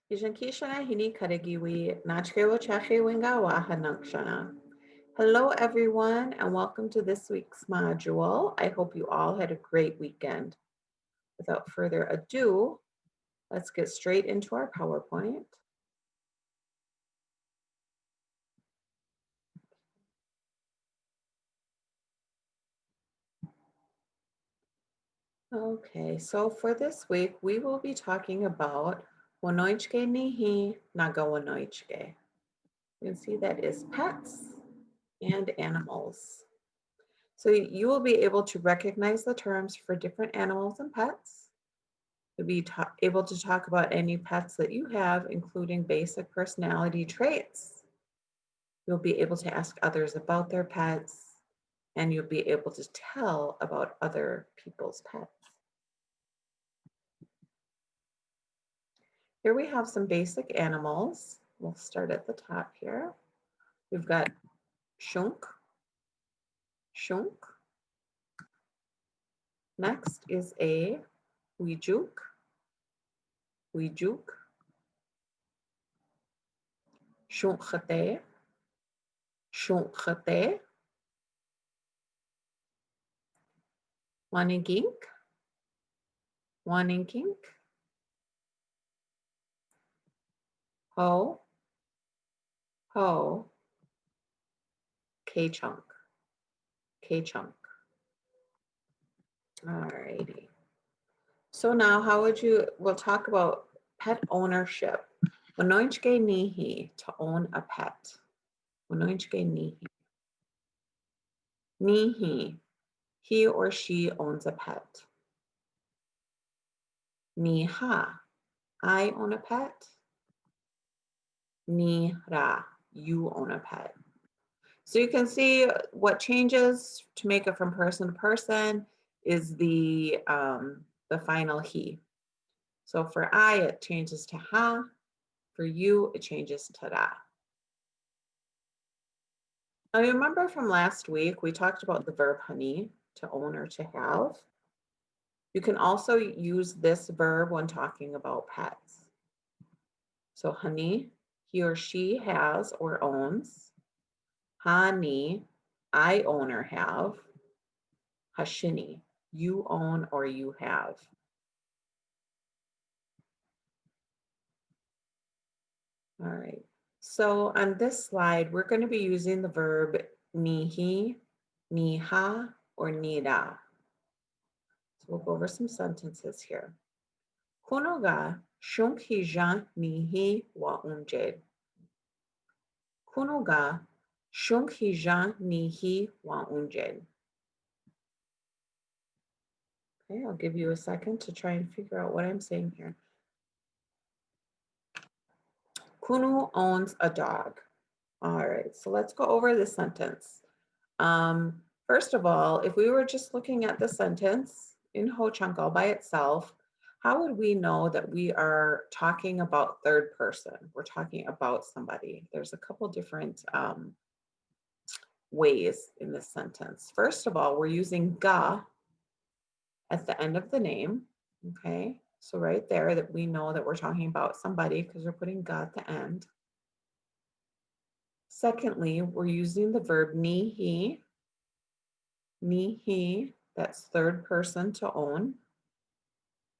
Hello everyone and welcome to this week's module. I hope you all had a great weekend. Without further ado, let's get straight into our PowerPoint. Okay, so for this week, we will be talking about Wanoichke Nihi Nagawanoichke. You can see that is pets and animals. So you will be able to recognize the terms for different animals and pets. You'll be able to talk about any pets that you have, including basic personality traits. You'll be able to ask others about their pets, and you'll be able to tell about other people's pets. Here we have some basic animals. We'll start at the top here. We've got shunk, shunk. Next is a wijuk, wijuk. Shunkhate, shunkhate. Waningink, waningink. Ho, ho. K-chunk, K-chunk. All righty. So now we'll talk about pet ownership. Wanoinchke nihi, to own a pet. Wanoinchke nihi. Nihi, he or she owns a pet. Niha, I own a pet. Nira, you own a pet. So you can see what changes to make it from person to person is the final he. So for I, it changes to ha. For you, it changes to ra. Now you remember from last week, we talked about the verb hani, to own or to have. You can also use this verb when talking about pets. So hani, he or she has or owns. Hani, I own or have. Hashini, you own or you have. All right, so on this slide, we're going to be using the verb nihi, niha, or nida. So we'll go over some sentences here. Kuno ga shunkhija nihi wa unjed. Kuno ga shunkhija nihi wa unjed. Okay, I'll give you a second to try and figure out what I'm saying here. Kunu owns a dog. All right, so let's go over the sentence. First of all, if we were just looking at the sentence in Ho Chunk all by itself, how would we know that we are talking about third person? We're talking about somebody. There's a couple different ways in this sentence. First of all, we're using ga at the end of the name, okay? So right there that we know that we're talking about somebody because we're putting ga at the end. Secondly, we're using the verb nihi, nihi, that's third person to own.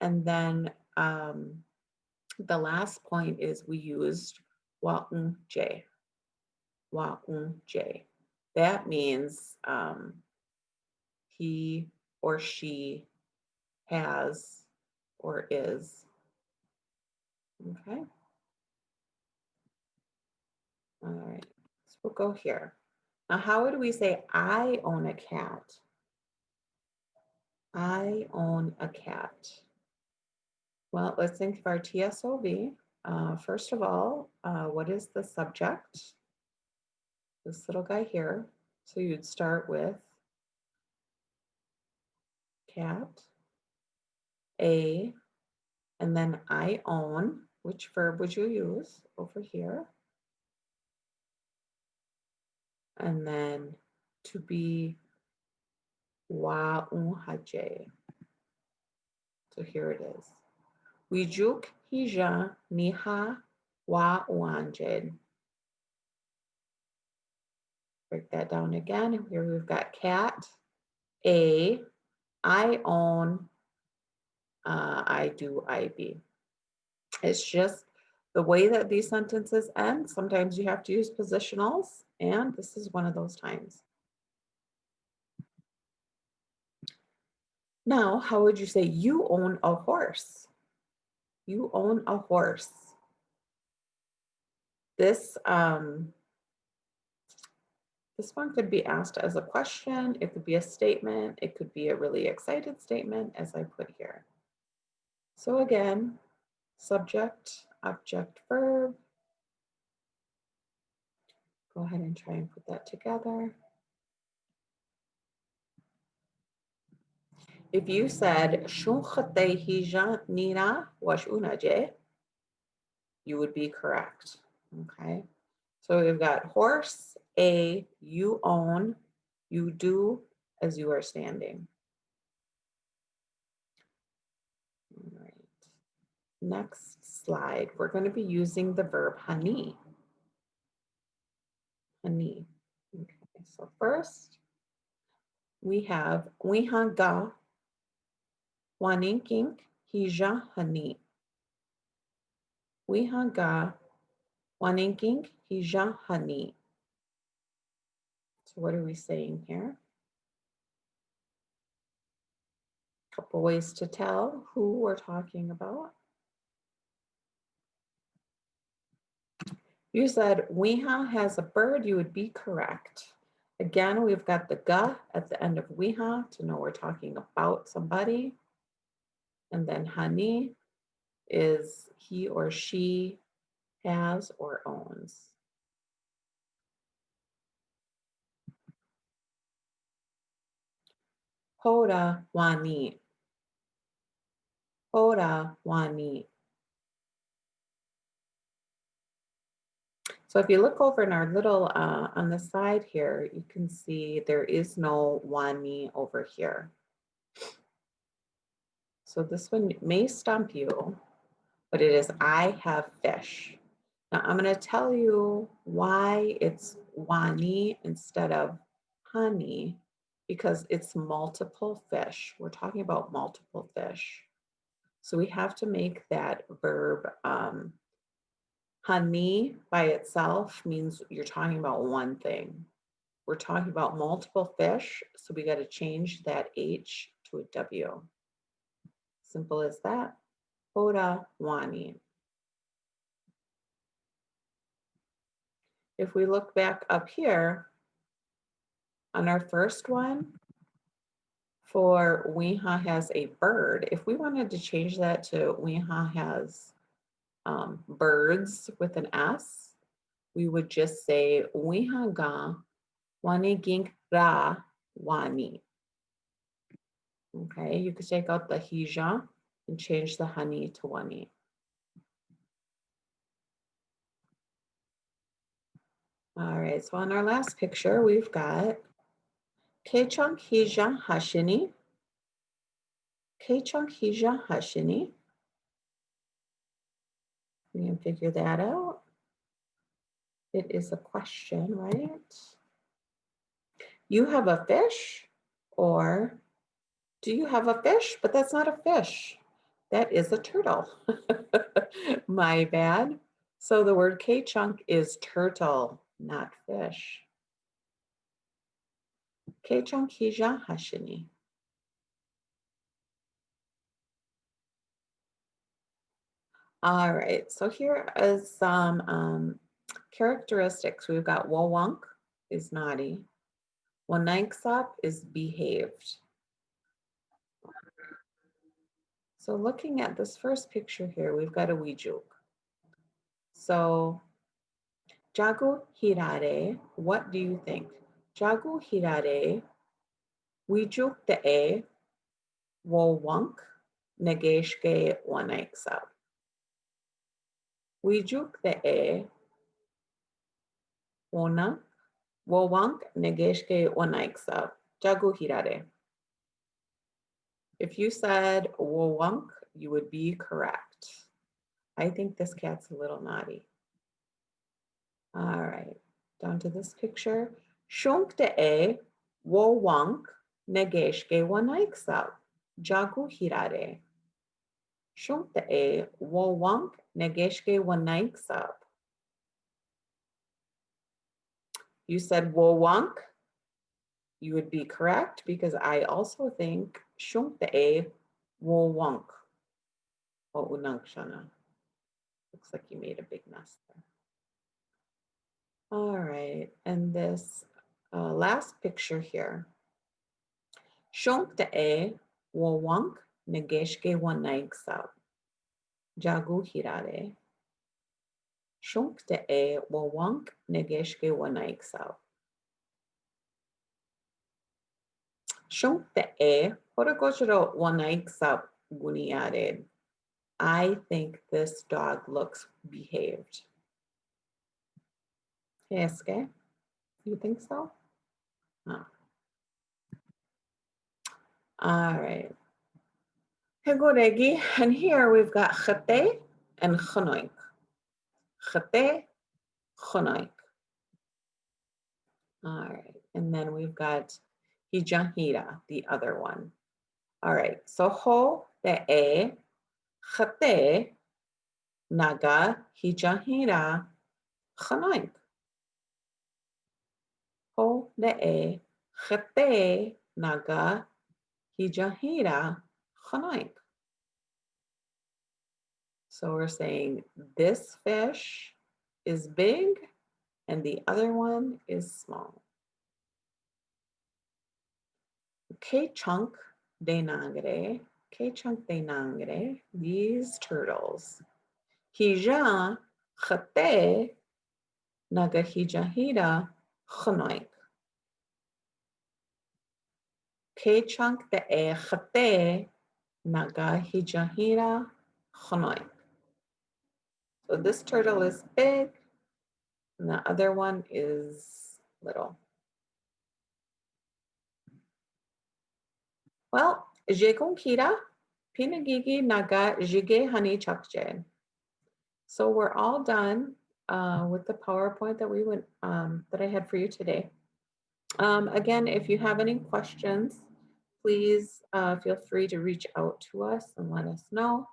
And then the last point is we used wa'unje, wa'unje. That means he or she has or is. Okay. All right. So we'll go here. Now, how would we say I own a cat? I own a cat. Well, let's think of our TSOV. First of all, what is the subject? This little guy here. So you'd start with cat, a, and then I own. Which verb would you use over here? And then to be wa unhaje. So here it is. Wijuk hija, niha, wa uanjin. Break that down again. Here we've got cat, a, I own, I do, I be. It's just the way that these sentences end. Sometimes you have to use positionals, and this is one of those times. Now, how would you say you own a horse? You own a horse. This one could be asked as a question. It could be a statement. It could be a really excited statement, as I put here. So again, subject, object, verb. Go ahead and try and put that together. If you said, nina wash you would be correct, okay? So we've got horse, a, you own, you do as you are standing. All right. Next slide, we're going to be using the verb hani. Hani. Okay, so first we have wihaga waninking hija hani. Wihaga waninking hija hani. So what are we saying here? A couple ways to tell who we're talking about. You said Wiha has a bird, you would be correct. Again, we've got the ga at the end of Wiha to know we're talking about somebody. And then Hani is he or she has or owns. Hoda wani. Hoda wani. So if you look over in our little, on the side here, you can see there is no wani over here. So this one may stump you, but it is I have fish. Now I'm going to tell you why it's wani instead of honey, because it's multiple fish. We're talking about multiple fish. So we have to make that verb honey by itself means you're talking about one thing. We're talking about multiple fish, so we got to change that H to a W. Simple as that. Hoda wani. If we look back up here on our first one, for Wiha has a bird, if we wanted to change that to Wiha has birds with an S, we would just say Wiha ga wani gink ra wani. Okay, you could take out the hija and change the honey to wani. All right, so on our last picture, we've got Kechang hija hashini. Kechang hija hashini. We can figure that out. It is a question, right? You have a fish, or do you have a fish? But that's not a fish. That is a turtle. My bad. So the word K-chunk is turtle, not fish. K-chunk hija hashini. All right, so here is some characteristics. We've got wawunk is naughty. Wananksap is behaved. So looking at this first picture here, we've got a wijuk. So Jagu hirare, what do you think? Jagu hirare, wijuk de e, wawunk, negeshke wananksap. Wijuk de e, wona, wawunk, negeshke wananksap. Jagu hirare. If you said wawunk, you would be correct. I think this cat's a little naughty. All right, down to this picture. Shunk de e wo wank negeshke wanaiksal. Jagu hirare. Shunk de e wo wank negeshke wanaiksal. You said wo wank. You would be correct because I also think shunk de e wo wank. O unangshana. Looks like you made a big mess there. All right, and this last picture here. Shonk de e wo wank negeshke wanaigsa. Jagu hirare. Shonk de e wo wank negeshke wanaigsa. Shonk de e horogoshiro wanaigsa guniare. I think this dog looks behaved. Eske, you think so? No. All right. Hegoregi, and here we've got chate and chonoik. Chate, chonoik. All right, and then we've got hijahira, the other one. All right, so ho de e, chate, naga, hijahira, chonoik. Ho de e, chate, naga, hijahira, chonoik. So we're saying this fish is big and the other one is small. K chunk de nangre, K chunk de nangre, these turtles. Hija chate naga hijahira chonoik. K chunk de e chate naga hijahira chonoik. So this turtle is big and the other one is little. Well, Jekonkira, Pinagigi Naga Jige Hani Chakje. So we're all done with the PowerPoint that we went that I had for you today. Again, if you have any questions, please feel free to reach out to us and let us know.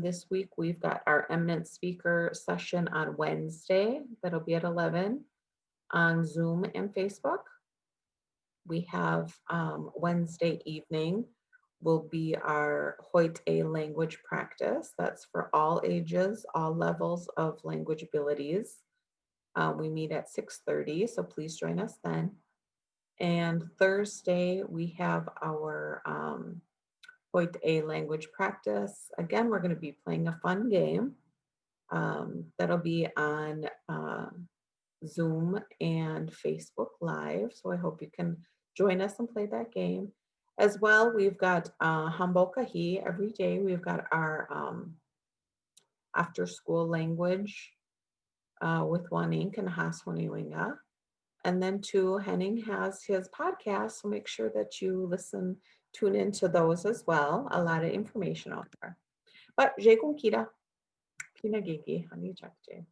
This week we've got our eminent speaker session on Wednesday. That'll be at 11 on Zoom and Facebook. We have Wednesday evening will be our Hoyt A language practice. That's for all ages, all levels of language abilities. We meet at 6:30, so please join us then. And Thursday, we have our Hoyt A language practice. Again, we're going to be playing a fun game. That'll be on Zoom and Facebook Live. So I hope you can join us and play that game. As well, we've got Hambokahi every day. We've got our after school language with Wanink and Haswaniwinga. And then too, Henning has his podcast. So make sure that you tune into those as well. A lot of information out there. But Jekun Kira, Pinagiki, Hani Chakje.